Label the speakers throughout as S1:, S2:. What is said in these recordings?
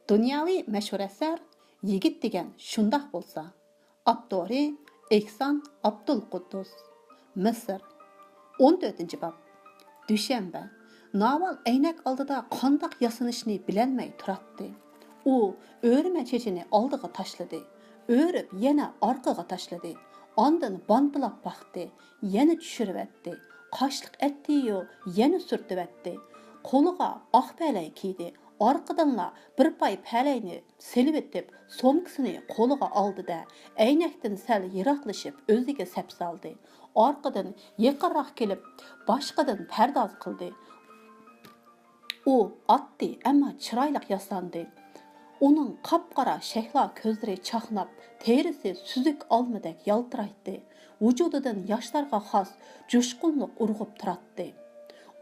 S1: Dunyoviy mashhur asar Yigit degan shundoq bo'lsa. Abdori Ehson Abdulquddus. Misr. 14-bob. Dushanba. Naval aynak oldida qandoq yasanishni bilolmay turardi. U o'rima chechini oldiga tashladi. O'rib yana orqaga tashladi. Ondan bantlab baxtdi, yana tushiribdi. Qashliq etdi-yu, yana surtibdi. Qo'liga oq palay kiydi. Arqadanla bir pay palayni selib etib, somkasini qo'liga oldi-da, aynakdan sal yiroqlashib o'ziga sap soldi. Arqadan yaqinroq kelib, boshqadan pardoz qildi. U otdi, ammo chiroyli yasandi. Uning qop-qora shahlo ko'zlari chaqnab, terisi suzuk olmadak yaltiraydi. Vujudidan yoshlarga xos jo'shqinlik urg'ib turardi.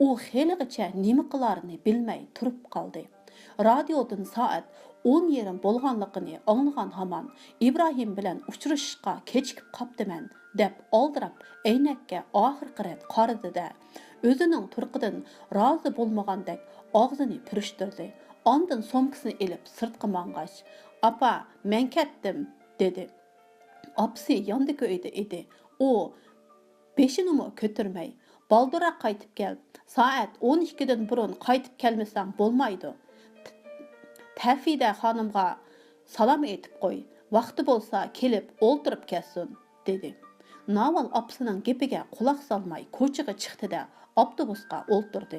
S1: U xeligacha nima qilarini bilmay turib qoldi. Radiodan soat 10 yerim bo'lganligini anglagan hamon Ibrohim bilan uchrashishga kechikib qopdiman deb oldirab aynakka oxirgi ret qaradi-da, o'zining turqidan rozi bo'lmagandek og'zini purishtirdi. Ondan somkasini elib sirtqa mang'ash. "Apa, men ketdim" dedi. Apsi yandagi uyda edi. U beshinimi ko'tarmay, "Baldiroq qaytib kel. Soat 12 dan burun qaytib kelmasang bo'lmaydi. Tafida xonimga salom aytib qo'y. Vaqti bo'lsa kelib o'ltirib kelsin" dedi. Naval apsining gapiga quloq solmay ko'chaga chiqdi-da, avtobusga o'ltirdi.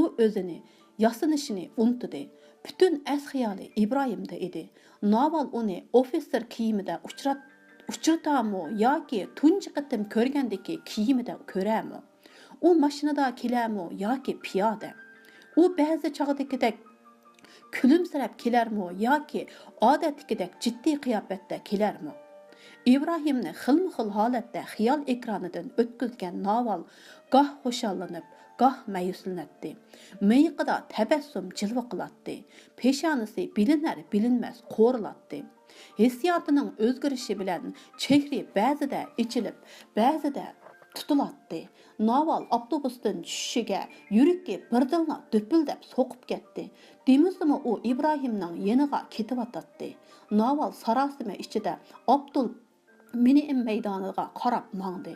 S1: U o'zini yasanishini unutdi. Bütün as-xiyoli Ibrohimda edi. Naval uni ofitser kiyimida uchratami yoki tunji qatim ko'rgandagi kiyimida ko'rami? U mashinada kelami yoki piyoda? U ba'zi chog'dagidek kulimsirab kelarmi yoki odatdagidek jiddiy qiyofatda kelarmi? Ibrohimni xilma-xil holatda xiyol ekranidan o'tkazgan Naval goh xushallanib, goh mayuslanadi. Miyiqida tabassum jilva qiladi. Peshonasi bilinar-bilinmas qo'riladi. Hissiyotining o'zgarishi bilan chehri ba'zida ichilib, ba'zida tutiladi. Naval avtobusdan tushishiga yuragi birdilna do'pildab so'qib ketdi. Demisimi u Ibrohimning yeniga ketib-atdi. Naval sarosima ichida Abdul Mini'im maydoniga qarab mangdi.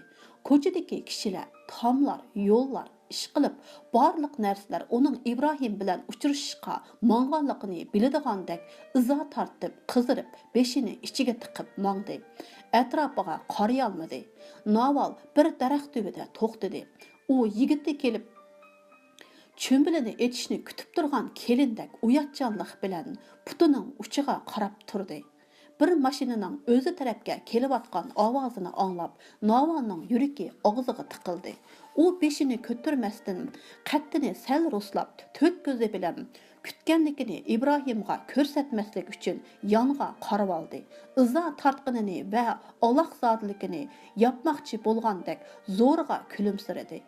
S1: Ko'chadagi kishilar, tomlar, yo'llar ish qilib, barliq narsalar uning Ibrohim bilan uchrashishga mang'anligini biladigandek izo tortib, qizirib, beshini ichiga tiqib mangdi. Atrofiga qaray olmadi. Naval bir daraxt tubida to'xtadi. U yigitga kelib cho'mbilini etishni kutib turgan kelindek uyatchanlik bilan putining uchiga qarab turdi. Bir mashinaning o'zi tarafga kelayotgan ovozini anglab, Navalning yuragi og'ziga tiqildi. U beshini ko'tarmasdan qattini sal ruslab, to'rt ko'zi bilan kutganligini Ibrohimga ko'rsatmaslik uchun yonga qarab oldi. Izo tortqinini va Allohzodligini yapmoqchi bo'lgandek zo'rg'a kulimsiradi.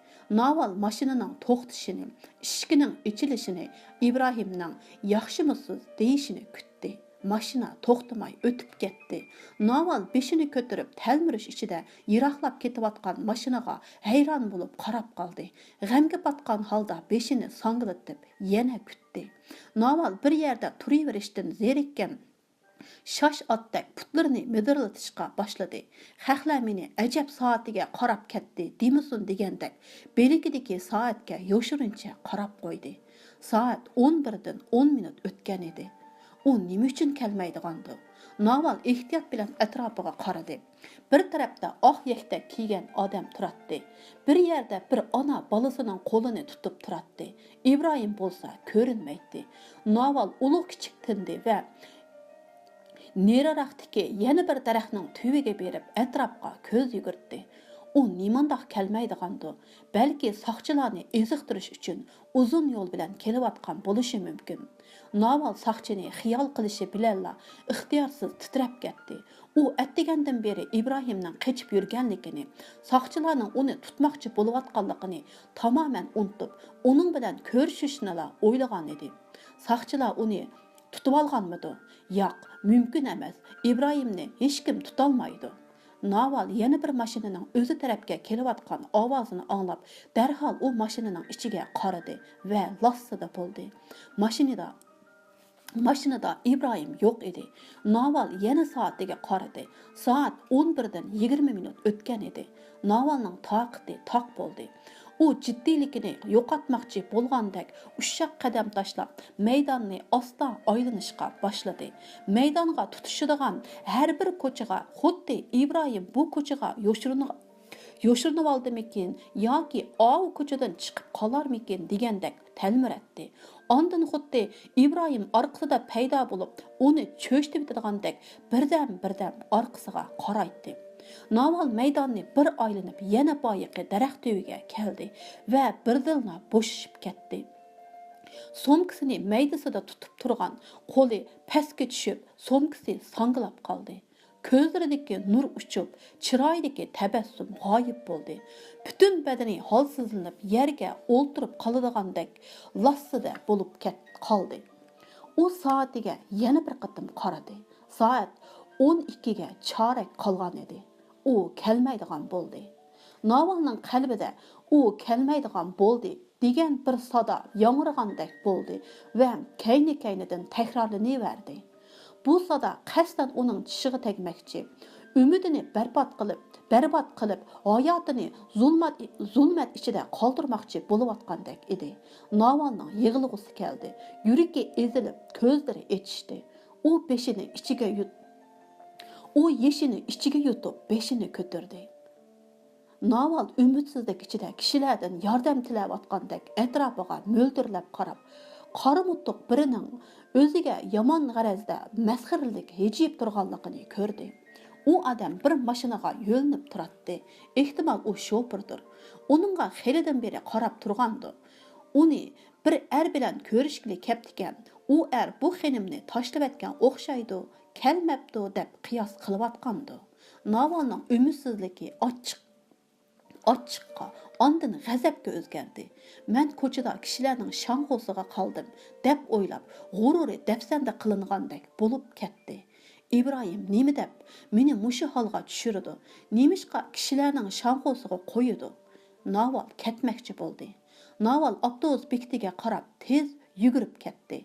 S1: Naval mashinaning to'xtashini, eshikning ochilishini, Ibrohimning "Yaxshimisiz" deyishini kutdi. Mashina to'xtamay o'tib ketdi. Naval beshini ko'tarib, talmirish ichida yiroqlab ketayotgan mashinaga hayron bo'lib qarab qoldi. G'amga patgan holda beshini sanglatib, yana kutdi. Naval bir yerda turaverishdan zerikkan shosh otdak putlarini midirlatishga boshladi. Xalqlar meni ajab soatiga qarab ketdi, demisun degandek, beligidagi soatga yoshirincha qarab qo'ydi. Soat 11 dan 10 minut o'tgan edi. U nima uchun kelmaydigandi? Naval ehtiyot bilan atrofiga qaradi. Bir tarafda oq yaktak kiygan odam turardi. Bir yerda bir ona bolasining qo'lini tutib turardi. Ibrohim bo'lsa ko'rinmaydi. Naval ulug' kichik tindi va neriroqdagi yana bir daraxtning tuviga berib atrofga ko'z yugurtdi. U nimandoq kelmaydigandi? Balki soqchilarni eziqtirish uchun uzun yo'l bilan kelayotgan bo'lishi mumkin. Naval soqchini xiyol qilishi bilanla ixtiyorsiz titrab ketdi. U atdigandan beri Ibrohimning qochib yurganligini, soqchilarning uni tutmoqchi bo'layotganligini tamoman unutib, uning bilan ko'rishishni o'ylagan edi. Soqchilar uni tutib olganmidi? Yo'q, mumkin emas. Ibrohimni hech kim tutolmaydi. Naval yana bir mashinaning o'zi tarafga kelayotgan ovozini anglab, darhol u mashinaning ichiga qaradi va lassada bo'ldi. Mashinada Maşinada İbrahim yo'q edi. Naval yana soatiga qaradi. Soat 11dan 20 minut o'tgan edi. Navalning taqati taq bo'ldi. U jiddiyligini yo'qotmoqchi bo'lgandek ushshaq qadam tashlab maydonni asta aylanishga boshladi. Maydonga tutishadigan har bir ko'chaga xuddi İbrahim bu ko'chaga yo'shirinib oldimikin yoki ov ko'chadan chiqib qolarmikin degandek talmiratdi. Ondan xuddi İbrahim orqasida paydo bo'lib, uni cho'shtib bitadagandek birdan orqasiga qaraydi. Naval maydonni bir aylanib yana boyiqi daraxt tubiga keldi va birdilna bo'shishib ketdi. Somkasini maydasida tutib turgan qo'li pastga tushib, somkasi sangilab qoldi. Ko'zlaridagi nur uchib, chiroydagi tabassum g'oyib bo'ldi. Butun badani holsizlanib, yerga o'ltirib qoladigandek lassida bo'lib qoldi. U soatiga yana bir qatim qaradi. Soat 12 ga chorak qolgan edi. U kelmaydigan bo'ldi. Navalning qalbida u kelmaydigan bo'ldi degan bir sada yangragandek bo'ldi va kayni-kaynidan takrorlanaverdi. Bu sada qasdan uning tishiga tegmoqchi, umidini barbod qilib, hayotini zulmat ichida qoldirmoqchi bo'layotgandek edi. Navalning yig'ilg'usi keldi. Yuragi ezilib, ko'zlari etishdi. U yeshini ichiga yutib, beshini ko'tardi. Naval ümidsizlik ichida kishilardan yordam tilayotgandek atrofiga mo'ltirlab qarab, qora mutlaq birining o'ziga yomon g'arazda masxirlik hejib turganligini ko'rdi. U odam bir mashinaga yo'linib turadi. Ehtimol u shofirdir. Uningga xelidan beri qarab turgandi. Uni bir er bilan ko'rishgili keptikan, u er bu xenimni tashlab etgan o'xshaydi, kelmabdi deb qiyos qilayotgandi. Navalning umidsizligi ochiqqa, ondan g'azabga o'zgardi. Men ko'chada kishilarning shang'usiga qoldim deb o'ylab, g'ururi dafsanda qilingandek bo'lib ketdi. İbrahim nima deb meni mushu holga tushirdi? Nemishqa kishilarning shang'usiga qo'ydi? Naval ketmoqchi bo'ldi. Naval avtobus bekatiga qarab tez yugurib ketdi.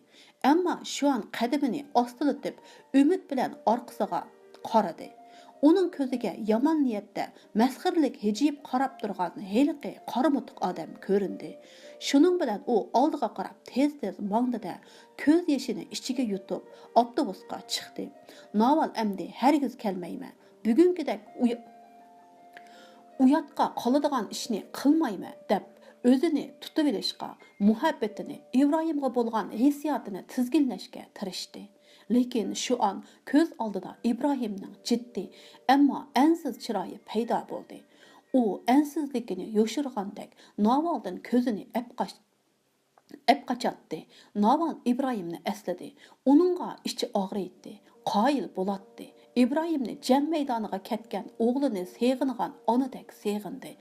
S1: Ammo shu an qadamini ostilatib, umid bilan orqasiga qaradi. Uning ko'ziga yomon niyatda masxirlik hejib qarab turgan heliqi qora-mutuq odam ko'rindi. Shuning bilan u oldiga qarab tez mangdida ko'z yoshini ichiga yutib avtobusga chiqdi. Naval amdi hargiz kelmayman. Bugünkidek uyatqa qoladigan ishni qilmayman deb o'zini tutib olishga, muhabbatini, İbrahimga bo'lgan hissiyotini tizginlashga tirishdi. Lekin shu an ko'z oldida İbrahimning jiddiy, ammo ansiz chiroyi paydo bo'ldi. U ansizligini yo'shirgandek Navaldan ko'zini qochatdi. Naval İbrahimni esladi. Uningga ichi og'riydi, qoyil bo'ladi. İbrahimni jang maydoniga ketgan o'g'lini seg'ingan onadek seg'indi.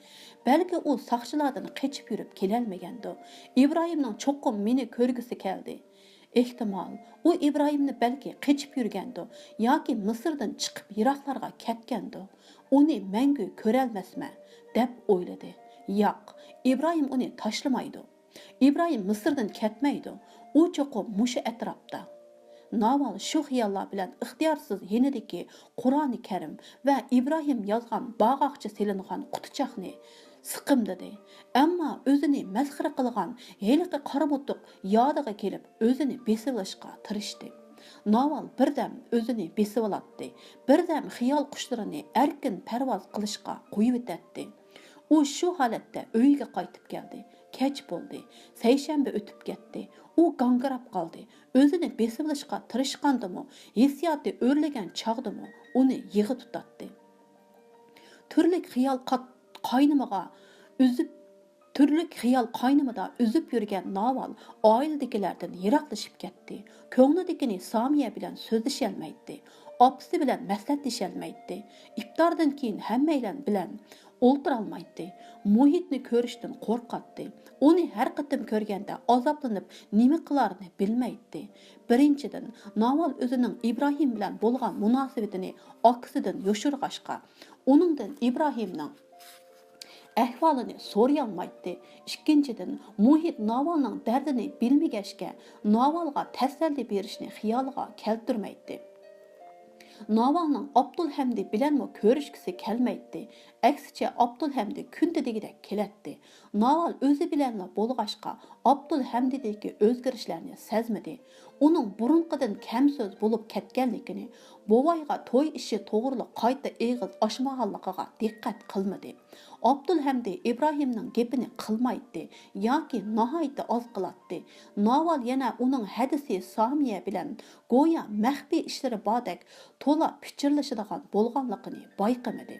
S1: Balki u saqchilardan qochib yurib kelolmagandi. İbrahimning cho'qqim meni ko'rgisi keldi. Ehtimol u İbrahimni balki qochib yurgandi yoki Misrdan chiqib yiroqlarga ketgandi. Uni mangu ko'rolmasman deb o'yladi. Yo'q, İbrahim uni tashlamaydi. İbrahim Misrdan ketmaydi. U cho'qim mushu atrofda. Naval shu xiyollar bilan ixtiyorsiz yenidagi Qur'oni Karim va İbrahim yozgan bog'oqcha selingan qutichoqni siqimdidi. Ammo o'zini masxira qilgan heliqi qora-mutuq yodiga kelib o'zini besilishga tirishdi. Naval birdam o'zini besib oladi. Birdam xiyol qushlarini erkin parvoz qilishga qo'yib etdi. U shu holatda uyiga qaytib keldi. Kech bo'ldi. Seshanba o'tib ketdi. U gangirab qoldi. O'zini besib olishga tirishgandimi, hissiyoti o'rlagan chog'dimi, uni yig'i tutadi. Turli xiyol qaynimida uzib yurgan Naval oiladagilardan yiroqlashib ketdi. Ko'nglidagini Samiya bilan so'zlasholmaydi. Opisi bilan maslahatlasholmaydi. Iftordan keyin hammaylar bilan o'ltirolmaydi. Muhitni ko'rishdan qo'rqatdi. Uni har qatim ko'rganda azoblanib, nima qilarini bilmaydi. Birinchidan, Naval o'zining İbrahim bilan bo'lgan munosabatini akisidan yo'shirg'ashqa, uningdan İbrahimning ahvolini so'rayolmaydi. Ikkinchidan, muhit Navalning dardini bilmagachga Navalga tasalli berishni xiyoliga keltirmaydi. Navalning Abdulhamdi bilanmi ko'rishgisi kelmaydi. Aksicha Abdulhamdi kunda degidek keladi. Naval o'zi bilanla bo'lg'ashqa Abdulhamdidagi o'zgarishlarni sezmadi. Uning burunqidan kam so'z bo'lib ketganligini, bovayga to'y ishi to'g'riliq qayta eg'iz ochmaganligiga diqqat qilmadi. Abdulhamdi Ibrohimning gapini qilmaydi yoki nihoyatda oz qiladi. Naval yana uning hadisi Somiya bilan go'yo maxfiy ishlari bordek to'la pichirlashadigan bo'lganligini bayqamadi.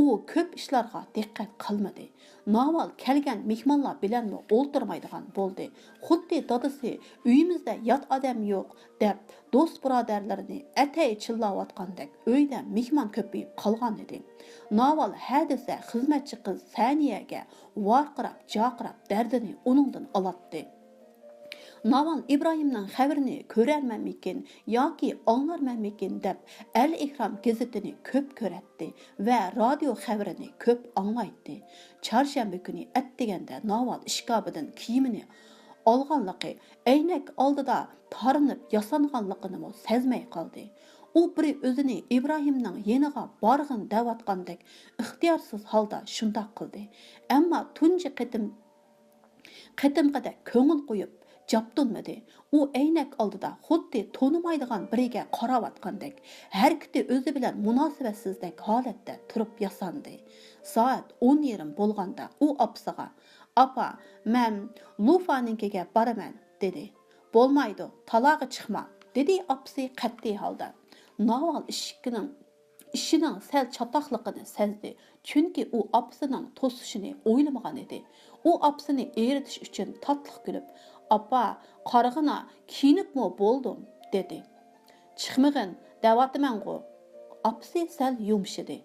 S1: U ko'p ishlarga diqqat qilmadi. Naval kelgan mehmonlar bilan o'ltirmaydigan bo'ldi. Xuddi dadasi uyimizda yot odam yo'q deb do'st birodarlarini atay chillayotgandek uyda mehmon ko'payib qolgan edi. Naval hadisa xizmatchi qiz Saniyaga varqirab, jaqirab dardini uningdan oladi. Naval İbrahimning xabarini ko'rarmanmikin yoki anglarmanmikin deb Al-Ihrom gazetini ko'p ko'ratdi va radio xabarini ko'p anglaydi. Chorshanba kuni atdeganda Naval ishkobidan kiyimini olganligi, aynak oldida tarinib yasanganligini sezmay qoldi. U bir o'zini İbrahimning yeniga borg'in da'vatgandek ixtiyorsiz holda shundoq qildi. Ammo tunji qitimqada ko'ngil qo'yib Japtunmadi. U aynak oldida xuddi tonimaydigan biriga qaravatgandek, harakati o'zi bilan munosabatsizdek holatda turib yasandi. Soat 10:30 bo'lganda u opasiga, "Apa, men Lufaninkiga boraman" dedi. "Bo'lmaydi, talog'i chiqma", dedi opasi qat'iy holda. Naval ishining sal chatoqligini sezdi, chunki u opasining to'sishini o'ylamagan edi. U opasini eritish uchun tatliq kulib, "Apa, qarig'ina kiyinibmi bo'ldim" dedi. "Chiqmag'in, da'vatman-ku." Opasi sal yumshidi.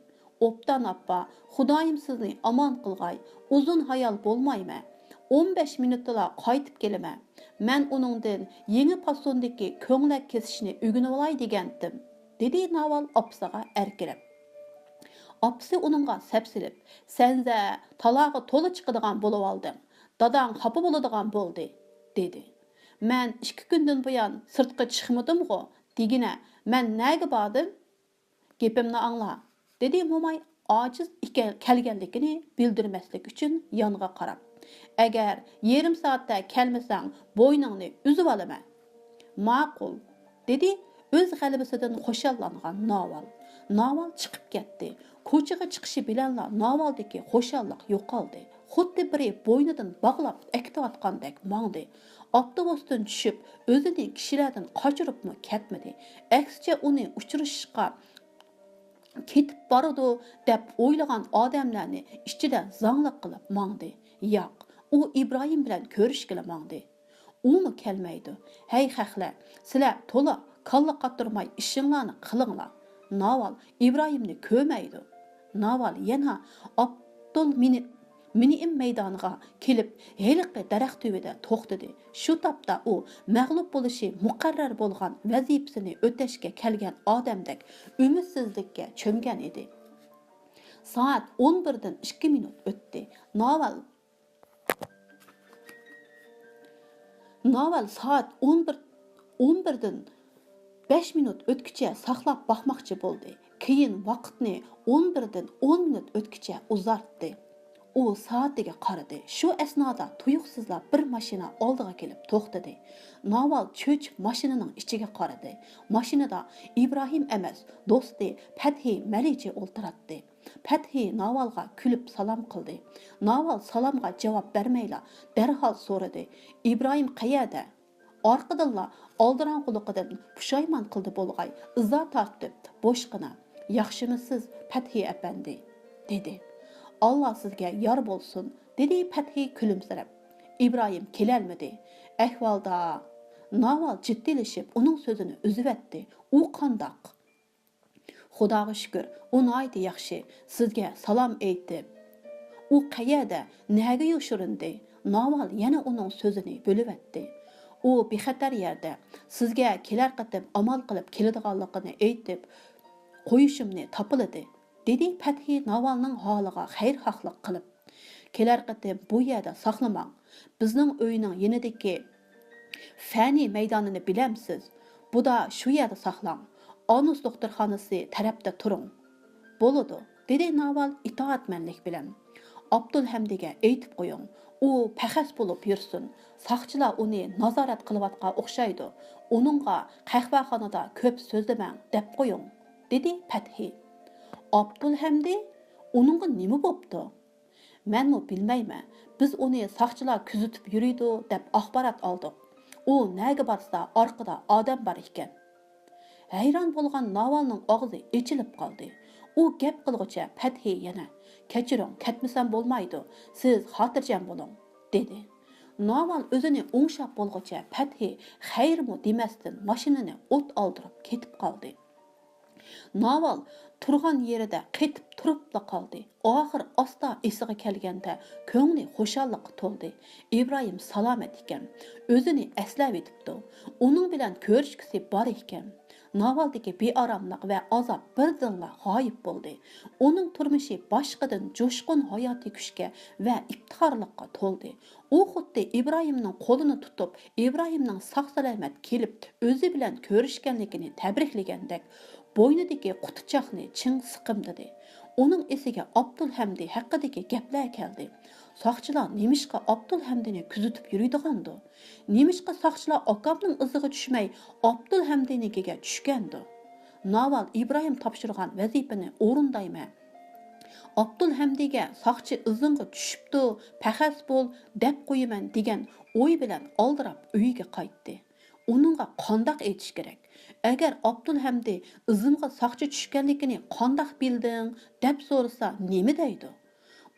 S1: "Obdan appa, Xudoyim sizni omon qilg'ay. Uzun hayal bo'lmayman. 15 minutda qaytib kelaman. Men uningdan yangi fasondagi ko'nglak kesishni o'rganib olay degandim", dedi Naval opasiga erkilib. Opasi uningga sapsilib, "Senza talog'i to'la chiqadigan bo'lib olding. Dadang xafa bo'ladigan bo'ldi", dedi. "Men 2 kundan buyon sirtqa chiqmadim-ku, degina men nega bordim? Gapimni angla", dedi mo'may ojiz kelganligini bildirmaslik uchun yonga qarab. "Agar yarim soatda kelmasang, bo'yningni uzib olaman." "Ma'qul", dedi o'z g'alabasidan xo'shallangan Naval. Naval chiqib ketdi. Ko'chaga chiqishi bilanla Navaldagi xo'shallik yo'qoldi. Xuddi biri bo'ynidan bog'lab akitayotgandek mangdi. Avtobusdan tushib, o'zini kishilardan qochiribmi ketmadi. Aksicha uni uchrashishga ketib boradi deb o'ylagan odamlarni ichida zanglik qilib mangdi. Yo'q, u İbrahim bilan ko'rishga mangdi. Umi kelmaydi. "Hey xalqlar, sizlar to'la kalla qattirmay ishinglarni qilinglar." Naval İbrahimni ko'maydi. Naval yana Abdul Minim maydoniga kelib, heliqi daraxt tubida to'xtadi. Shu topda u mag'lub bo'lishi muqarrar bo'lgan vazifasini o'tashga kelgan odamdek umidsizlikka cho'mgan edi. Soat 11dan 2 minut o'tdi. Naval soat 11dan 5 minut o'tkicha saqlab baxmoqchi bo'ldi. Keyin vaqtni 11dan 10 minut o'tkicha uzartdi. U soatiga qaradi. Shu asnoda tuyuqsizlar bir mashina oldiga kelib to'xtadi. Naval cho'chib mashinaning ichiga qaradi. Mashinada İbrahim emas, do'sti Fathi Malichi o'ltiradi. Fathi Navalga kulib salom qildi. Naval salomga javob bermayla darhol so'radi. "İbrahim qayerda?" Orqadanla oldirang'uliqidan pushaymon qildi bo'lg'ay. Izo tortib, boshqina, "Yaxshimisiz, Fathi apandi?" dedi. "Allah sizga yor bo'lsin", dedi Fathi kulimsirab. İbrahim kelolmadi. Ahvolda Naval jiddilashib uning so'zini uzatdi. "U qandoq?" "Xudoga shukr, u nihoyat yaxshi. Sizga salom aytdi." "U qayerda? Nega yo'shirindi?" Naval yana uning so'zini bo'lib-atdi. "U bexatar yerda. Sizga kelar qatib amal qilib keladiganligini aytib qo'yishimni topiladi", dedi Fathi Navalning holiga xayrxohlik qilib. kelar qatim bu yerda saqlamang. Bizning uyning yenidagi fani maydonini bilamsiz. Bu da shu yerda saqlang. Anus doktorxonasi tarafda turing. Bo'ladi, dedi Naval itoatmanlik bilan. Abdulhamdiga aytib qo'ying. U paxas bo'lib yursin. Saqchilar uni nazorat qilayotgan o'xshaydi. Uningga qahvaxonada ko'p so'zlamang deb qo'ying, dedi Fathi. Abdulhamdi uningga nima bo'pti? Menmi bilmayman. Biz uni saqchilar kuzatib yuriydi deb axborot oldik. U nega borsa orqada odam bor ekan. Hayron bo'lgan Navalning og'zi ochilib qoldi. U gap qilg'icha Fathi yana "Kechiring, ketmasam bo'lmaydi. Siz xotirjam bo'ling", dedi. Naval o'zini o'ngshab bo'lg'icha Fathi "Xayrmi" demasdan mashinani o't oldirib ketib qoldi. Naval turgan yerida qetib turibla qoldi. Oxir asta esiga kelganda ko'ngli xushalliqqa to'ldi. İbrahim salomat ekan. O'zini eslab etibdi. Uning bilan ko'rishgisi bor ekan. Navaldagi bearamlik va azob birdanla g'oyib bo'ldi. Uning turmushi boshqadan jo'shqin hayotiy kuchga va iftixorlikqa to'ldi. U xuddi İbrahimning qo'lini tutib, İbrahimning sog'-salomat kelib o'zi bilan ko'rishganligini tabriklagandek bo'ynidagi qutichoqni ching siqimdidi. Uning esiga Abdulhamdi haqidagi gaplar keldi. Saqchilar nemishqa Abdulhamdini kuzatib yuradigandu? Nemishqa saqchilar akamning iziga tushmay Abdulhamdinikiga tushgandi? Naval İbrahim topshirgan vazifani o'rindayman. Abdulhamdiga saqchi izinga tushibdi, paxas bo'l deb qo'yaman degan o'y bilan oldirab uyiga qaytdi. Uningga qandoq aytish kerak? Agar Abdulhamdi izimga saqchi tushganligini qandoq bilding deb so'rasa nima deydi?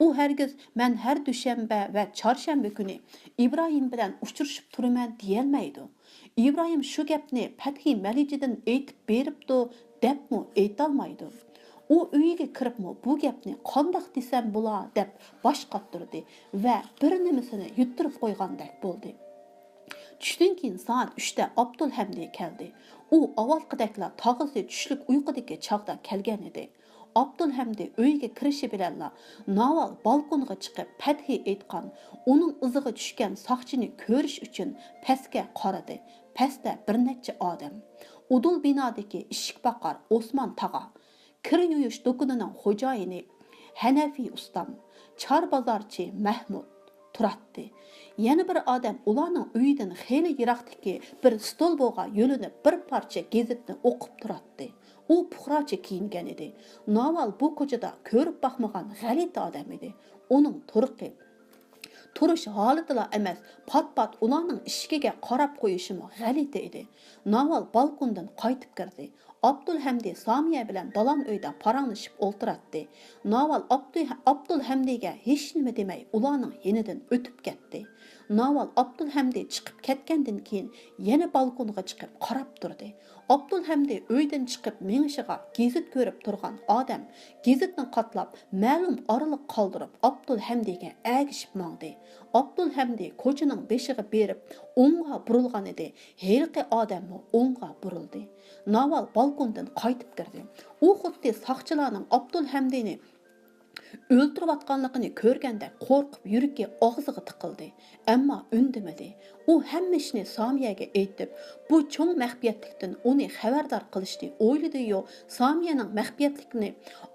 S1: U hargiz men har dushanba va chorshanba kuni İbrahim bilan uchrashib turaman deyolmaydi. İbrahim shu gapni Fathi Malijidan aytib beribdi debmi aytolmaydi. U uyiga kiribmi bu gapni qandoq desam bo'la deb bosh qottirdi va bir nimasini yuttirib qo'ygandek bo'ldi. Tushdan keyin soat 3da Abdulhamdi keldi. U avvalgidekla tog'isi tushlik uyqudagi chog'da kelgan edi. Abdulhamdi uyga kirishi bilanla Naval balkonga chiqib Fathi aytgan, uning iziga tushgan saqchini ko'rish uchun pastga qaradi. Pastda bir necha odam. Udul binodagi ishikbaqar Osmon tog'a, kir yuyish do'konining xo'jayini Hanafi ustam, chor bozorchi Mahmud turardi. Yana bir odam ularning uyidan xeyli yiroqdagi bir stol bo'g'a yo'linib bir parcha gazetni o'qib turardi. U puxrocha kiyingan edi. Naval bu ko'chada ko'rib baxmagan g'alati odam edi. Uning turish holatila emas, pat-pat ularning ishigiga qarab qo'yishimi g'alati edi. Naval balkondan qaytib kirdi. Abdulhamdi Samiya bilan dalon uyda paranglashib o'ltirardi. Naval Abdulhamdiga hech nima demay ularning yenidan o'tib ketdi. Naval Abdulhamdi chiqib ketgandan keyin yana balkonga chiqib qarab turdi. Abdulhamdi uydan chiqib menishiga gazet ko'rib turgan odam gazetni qatlab ma'lum oraliq qoldirib Abdulhamdiga agishib mangdi. Abdulhamdi ko'chaning beshiga berib o'ngga burilgan edi. Herqi odam o'ngga burildi. Naval balkondan qaytib kirdi. U xuddi saqchilarning Abdulhamdini o'ltirayotganligini ko'rganda qo'rqib yuragi og'ziga tiqildi. Ammo undamadi. U hamma ishni Samiyaga aytib, bu cho'ng maxfiyatlikdan uni xabardor qilishni o'yladi-yu, Samiyaning maxfiyatlikni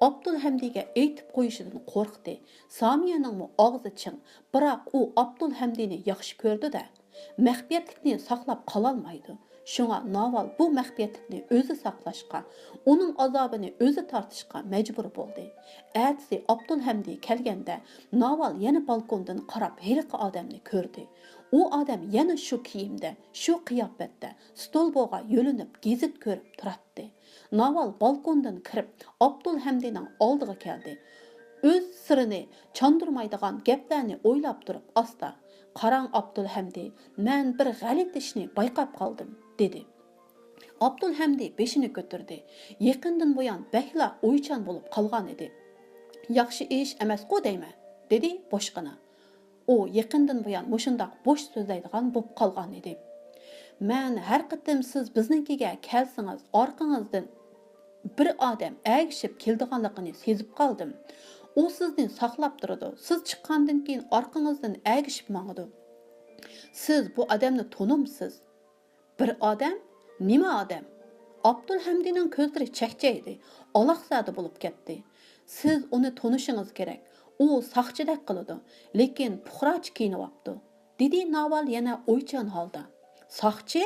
S1: Abdulhamdiga aytib qo'yishidan qo'rqdi. Samiyaning og'zi ching, biroq u Abdulhamdini yaxshi ko'rdi-da, maxfiyatlikni saqlab qololmaydi. Şuna Naval bu məxfiyyətlikni özü saqlaşqa, onun azabını özü tartışqa məcbur boldu. Ertesi Abdulhamdi kelgəndə Naval yana balkondan qarab heliqi adamni gördü. O adam yana şu kiyimdə, şu qiyafətdə stol boğa yölünüb gezit görüb turatdı. Naval balkondan kirib Abdulhamdining oldiga keldi. Öz sırrını çandırmaydigan gaplarni o'ylab turib asta: "Qarang Abdulhamdi, men bir g'alat ishni bayqab qoldim", dedi. Abdulhamdi beshini ko'tardi. Yaqindan buyon bakla o'ychan bo'lib qolgan edi. "Yaxshi ish emas-ku deyman", dedi boshqana. O yaqindan buyon mushundoq bo'sh so'zlaydigan bo'lib qolgan edi. "Men har qatim siz biznikiga kelsangiz, orqangizdan bir odam agishib keldiganligini sezib qoldim. u sizni saqlab turadi. Siz chiqqandan keyin orqangizdan agishib mangadi. Siz bu odamni tanimsiz. Bir odam, nima odam? Abdulhamdining ko'zlari chakchaydi, aloqsadi bo'lib ketdi. Siz uni tanishingiz kerak. U saqchidek qiladi, lekin puxroch kiyinyapti. Dedi Naval yana o'ychan holda. Saqchi?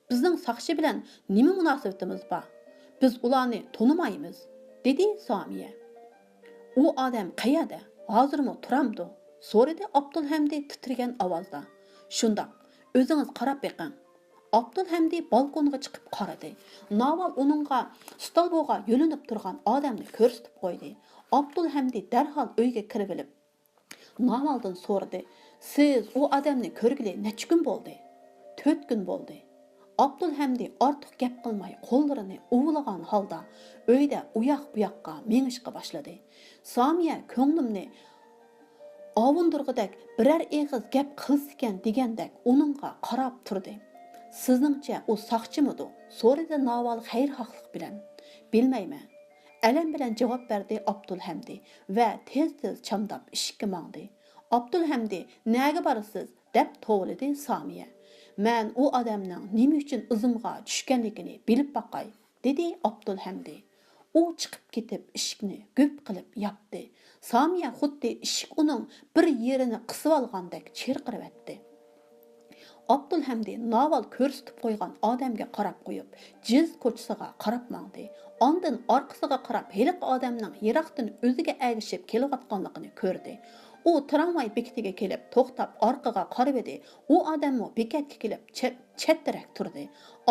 S1: Bizning saqchi bilan nima munosabatimiz bor? Biz ularni tanimaymiz, dedi Somiya. U odam qayerda? Hozirmi turamdi? So'radi Abdulhamdi titragan ovozda. Shundoq, o'zingiz qarab beqing. Abdulhamdi balkonga chiqib qaradi. Naval uningga stolboga yo'linib turgan odamni ko'rsatib qo'ydi. Abdulhamdi darhol uyga kirib olib, Navaldan so'radi. Siz u odamni ko'rgili necha kun bo'ldi? 4 kun bo'ldi. Abdulhamdi ortiq gap qilmay qo'llarini uvlagan holda uyda uyoq bu yoqqa mengishga boshladi. Somiya ko'nglimni avundurg'idak biror eg'iz gap qilsikan degandek uningga qarab turdi. Sizningcha u saqchimidi? So'radi Naval xayrxohlik bilan. Bilmayman. Alam bilan javob berdi Abdulhamdi va tez-tez chamdab ishga mangdi. Abdulhamdi, "Nega borasiz?" deb tovladi Somiya. "Men u odamning nima uchun izimga tushganligini bilib baqay", dedi Abdulhamdi. U chiqib ketib eshikni g'up qilib yopdi. Somiya xuddi eshik uning bir yerini qisib olgandek chirqirib Abdulhamdi Naval ko'rsatib qo'ygan odamga qarab qo'yib, jiz ko'chasiga qarab mangdi. Ondan orqasiga qarab, heliq odamning yiroqdan o'ziga agishib kelayotganligini ko'rdi. U tramvay bekatiga kelib, to'xtab orqaga qarab edi. U odammo bekatga kelib, chetdarak turdi.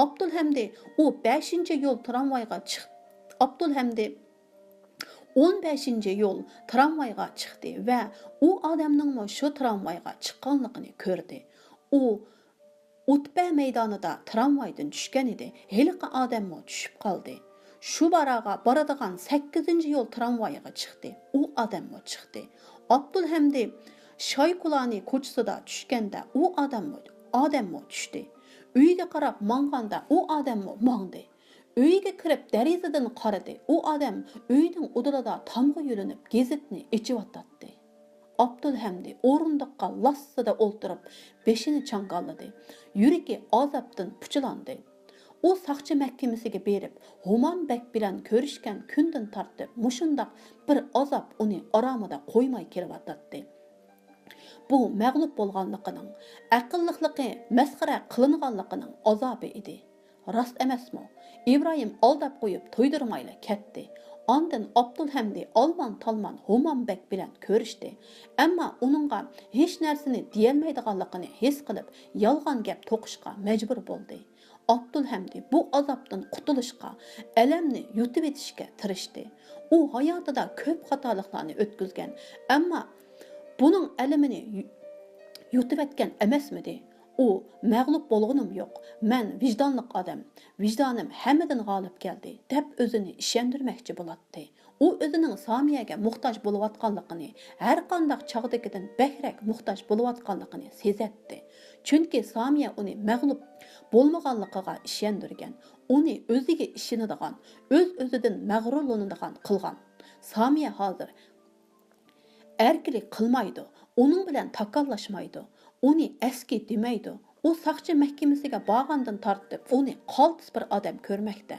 S1: Abdulhamdi u 5-yo'l tramvayga chiqdi. Abdulhamdi 15-yo'l tramvayga chiqdi va u odamning shu tramvayga chiqqanligini ko'rdi. U Utba maydonida tramvaydan tushgan edi. Heliqi odammo tushib qoldi. Shu baraga boradigan 8-yo'l tramvayiga chiqdi. U odammo chiqdi. Abdulhamdi Shoykulani ko'chasida tushganda u odammo tushdi. Uyga qarab manganda u odammo mangdi. Uyga kirib derazadan qaradi. U odam uyning udilida tomga yo'linib gazetni ichiyotdi. Abdulhamdi o'rindiqqa lassida o'ltirib, beshini chanqalladi. Yuragi azobdan puchilandi. U saqchi mahkamasiga berib, Humanbek bilan ko'rishgan kundan tortib, mushundoq bir azob uni oromida qo'ymay kelyotdi. Bu mag'lub bo'lganligining, aqlliqligi masxara qilinganligining azobi edi. Rost emasmi? İbrahim aldab qo'yib to'ydirmayla ketdi. Ondan Abdulhamdi alman-talman Humanbek bilan ko'rishdi. Ammo uningga hech narsani deyolmaydiganligini his qilib, yolg'on gap to'qishga majbur bo'ldi. Abdulhamdi bu azobdan qutulishga, alamni yutib etishga tirishdi. U hayotida ko'p xatoliklarni o'tkazgan, ammo buning alamini yutib etgan emasmidi? U mag'lub bo'lganim yo'q. Men vijdonliq odam. Vijdonim hammadan g'olib keldi deb o'zini ishontirmoqchi bo'ladi. U o'zining Somiyaga muhtoj bo'layotganligini, har qanday chog'dagidan bakrak muhtoj bo'layotganligini sezatdi. Chunki Somiya uni mag'lub bo'lmaganligiga ishontirgan, uni o'ziga ishonadigan, o'z-o'zidan mag'rurlanadigan qilgan. Somiya hozir erkilik qilmaydi, uning bilan takollashmaydi. Uni eski demaydi. U saqchi mahkamasiga borgandan tortib, uni qaltis bir odam ko'rmoqda.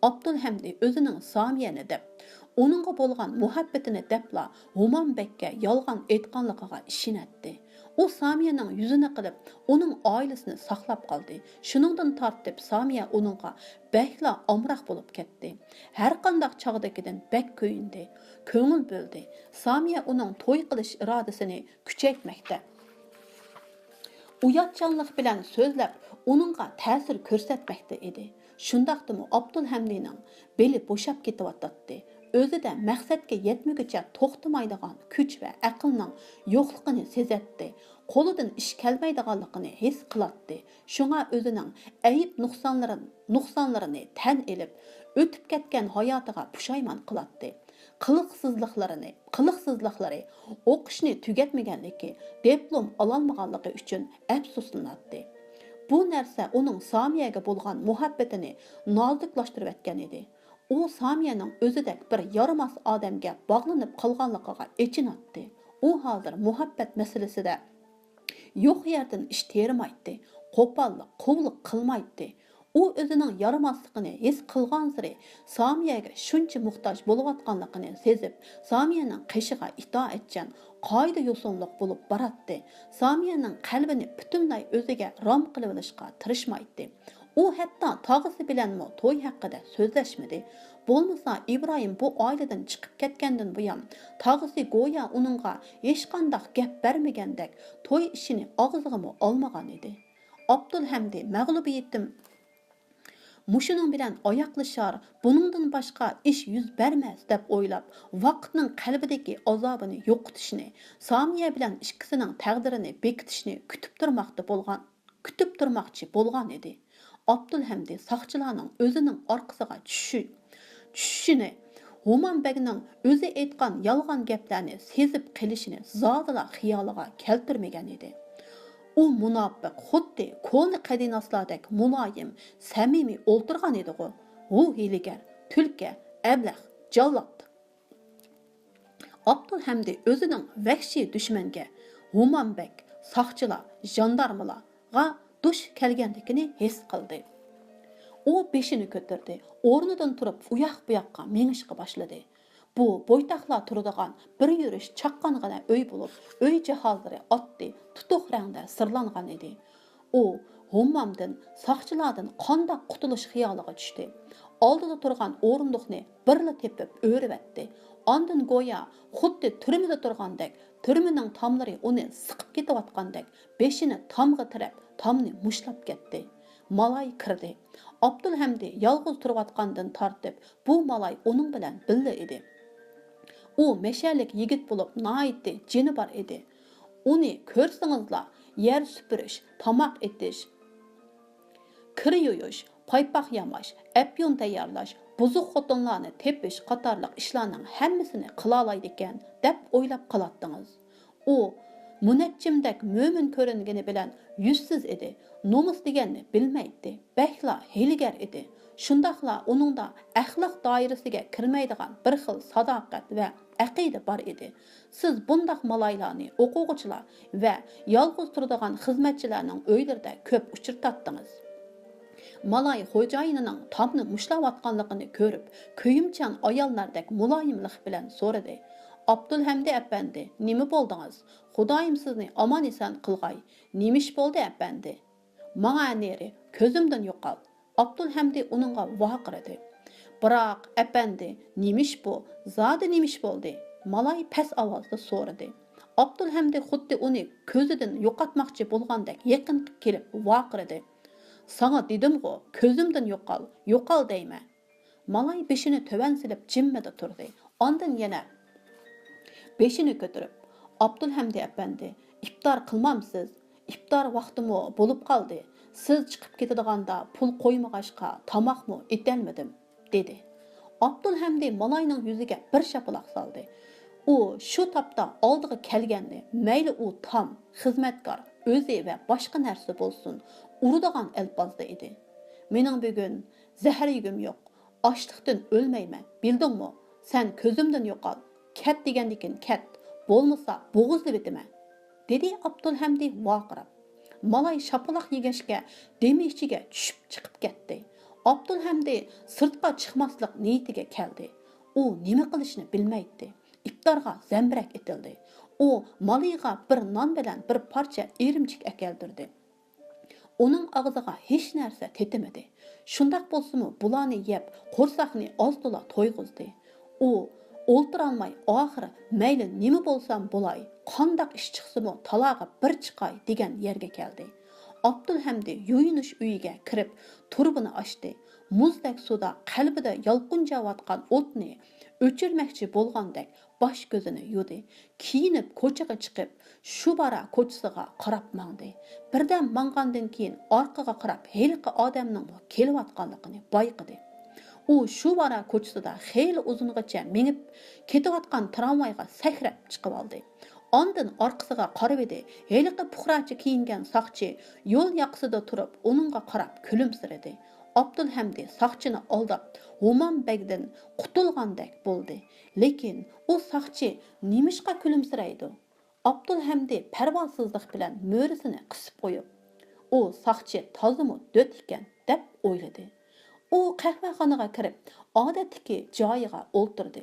S1: Abdulhamdi o'zining Somiyani deb, uningga bo'lgan muhabbatini debla Humanbekka yolg'on aytganligiga ishonatdi. U Somiyaning yuzini qilib, uning oilasini saqlab qoldi. Shuningdan tortib Somiya uningga bakla omroq bo'lib ketdi. Har qanday chog'dagidan bak ko'yindi, ko'ngil bo'ldi. Somiya uning to'y qilish irodasini kuchaytmoqda. Uyatchanlik bilan so'zlab, uningga ta'sir ko'rsatmoqda edi. Shundaqdimi Abdulhamdining beli bo'shab ketyotdi. O'zida maqsadga yetmaguncha to'xtamaydigan kuch va aqlning yo'qligini sezatdi. Qo'lidan ish kelmaydiganligini his qiladi. Shunga o'zining ayib nuqsonlarini tan elib, o'tib ketgan hayotiga pushaymon qiladi. Qiliqsizliklari, o'qishni tugatmaganligi, diplom ololmaganligi uchun afsuslanadi. Bu narsa uning Somiyaga bo'lgan muhabbatini noziklashtirib etgan edi. u Samiyaning o'zidek bir yaramas odamga bog'lanib qolganligiga echinatdi. U hozir muhabbat masalasida yo'q yerdan ish termaydi, qo'pollik, quvliq qilmaydi. U o'zining yaramasligini his qilgan sari Samiyaga shuncha muhtoj bo'layotganligini sezib, Samiyaning qishiga itoatchan, qoida yo'sinliq bo'lib boratdi. Samiyaning qalbini butunlay o'ziga rom qilib olishga tirishmaydi. U hatto tog'isi bilanmi to'y haqida so'zlashmadi. Bo'lmasa Ibrohim bu oiladan chiqib ketgandan buyon tog'isi go'yo uningga hech qanday gap bermagandek to'y ishini og'ziga olmagan edi. Abdulhamdi mag'lubiyatim mushuning bilan oyoqlashar, buningdan boshqa ish yuz bermas deb o'ylab, vaqtning qalbidagi azobini yo'qotishni, Samiya bilan ikkisining taqdirini bekitishni kutib turmoqchi bo'lgan edi. Abdulhamdi soqchilarning o'zining orqasiga tushishini, Humanbegning o'zi aytgan yolg'on gaplarni sezib qilishini zodila xiyoliga keltirmagan edi. U munofiq, xuddi ko'ni qadinaslardek muloyim, samimiy o'ltirgan edi-ku. U hiylagar, tulka, ablah, jallod. Abdulhamdi o'zining vahshiy dushmanga, Humanbeg, soqchilar, jandarmalarga dush kelganligini his qildi. U beshini ko'tardi, o'rnidan turib uyoq-bu yoqqa mengishga boshladi. Bu bo'ytaqlar turadigan bir yurish chaqqangina uy bo'lib, uy jihozlari otdi, tutuq rangda sirlangan edi. U Hummamdan, soqchilardan qanday qutulish xiyoliga tushdi. Oldida turgan o'rindiqni birla tepib o'ribetdi. Ondan go'yo xuddi turmada turgandek, turmining tomlari uni siqib ketayotgandek, beshini tomga tirab, tomni mushlab ketdi. Malay kirdi. Abdulhamdi yolg'iz turayotgandan tortib, bu malay uning bilan birga edi. U meshalik yigit bo'lib, noyatda jini bor edi. Uni ko'rsangizlar, yer supurish, tomoq etish, kir yuyish, paypoq yamash, apyon tayyorlash, buzuq xotinlarni tepish qatorliq ishlarning hammasini qila oladi ekan deb o'ylab qolatdingiz. U munajjimdek mo'min ko'ringani bilan yuzsiz edi. Nomus deganni bilmaydi. Bakla hiylagar edi. Shundaqla uningda axloq doirasiga kirmaydigan bir xil sadoqat va aqida bor edi. Siz bundaq malaylarni o'quvchilar va yolg'iz turadigan xizmatchilarning uylarida ko'p uchirtatdingiz. Malay xo'jayinining tomni mushlayotganligini ko'rib, kuyimchan ayollardek muloyimlik bilan so'radi. Abdulhamdi apandi, nima bo'ldingiz? Xudoyim sizni omon eson qilg'ay. Nimish bo'ldi apandi? Manga neri, ko'zimdan yo'qol. Abdulhamdi uningga vaqiradi. Biroq apandi, nimish bu? Zodi nimish bo'ldi? Malay past ovozda so'radi. Abdulhamdi xuddi uni ko'zidan yo'qotmoqchi bo'lgandek yaqin kelib vaqiradi. Sana dedim-ku, ko'zimdan yo'qol deyma. Malay beshini töven silib jimmada turdi. Ondan yana beshini ko'tarib, Abdulhamdi apandi, iftor qilmamsiz? İftar vaqtimi bo'lib qoldi. Siz chiqib ketadiganda pul qo'ymag'ashqa tomoqmi etolmadim, dedi. Abdulhamdi Malayning yuziga bir shapaloq soldi. U shu topda oldiga kelgandi. Mayli u tom, xizmatkor, o'zi va boshqa narsa bo'lsin, uradigan alpozda edi. Mening bugun zahar yegim yo'q. Ochliqdan o'lmayman, bildingmi? Sen ko'zimdan yo'qol. Kat degandikin kat, bo'lmasa bo'g'izli bitiman, dedi Abdulhamdi vaqirab. Malay shapaloq yegashga demi ichiga tushib chiqib ketdi. Abdulhamdi sirtqa chiqmaslik niyatiga keldi. U nima qilishni bilmaydi. İftarga zambirak etildi. U Malayga bir non bilan bir parcha erimchik akeldirdi. Uning og'ziga hech narsa tetimadi. Shundoq bo'lsa-mu, bularni yeb, qo'rsaqni oz-to'la to'yg'izdi. U o'ltirolmay oxiri mayli nima bo'lsam bo'lay, qandoq ish chiqsa-mu talog'i bir chiqay degan yerga keldi. Abdulhamdi yuyinish uyiga kirib, turbini ochdi. Muzdek suvda qalbida yolqinjayotgan o'tni o'chirmoqchi bo'lgandek bosh ko'zini yudi. Kiyinib ko'chaga chiqib, Shubara ko'chasiga qarab mangdi. Birdan mangandan keyin orqaga qarab heliqi odamning kelayotganligini bayqidi. U Shubara ko'chasida xeyli uzungacha mengib ketayotgan tramvayga sakrab chiqib oldi. Ondan orqasiga qarab edi. Heliqi puxrachi kiyingan soqchi yo'l yoqsida turib, uningga qarab kulimsiradi. Abdulhamdi saqchini aldab, Oman Beg'dan qutulgandek bo'ldi. Lekin u saqchi nimishqa kulimsiraydi? Abdulhamdi parvosizlik bilan mo'risini qisib qo'yib, u saqchi tozimi döt ekan deb o'yladi. U qahvaxonaga kirib, odatdagi joyiga o'ltirdi.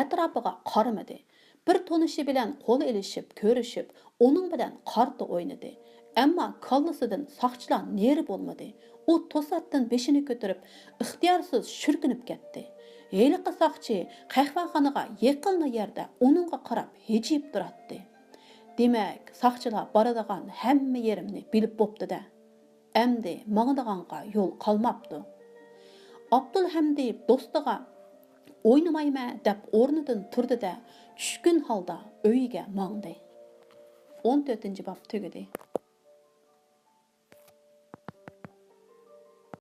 S1: Atrofiga qaramadi. Bir tonishi bilan qo'l elishib, ko'rishib, uning bilan qarta o'ynadi. Ammo kallasidan saqchilar neri bo'lmadi. U to'satdan beshini ko'tarib, ixtiyorsiz shurkinib ketdi. Heliqi saqchi qahvaxonaga yaqin yerda uningga qarab hijib turardi. Demak, saqchilar boradigan hamma yerimni bilib bo'pti-da. Endi mangdiganga yo'l qolmabdi. Abdulhamdi do'stiga o'ynamayman deb o'rnidan turdi-da, tushkun holda uyiga mangdi. 14-bob tugadi.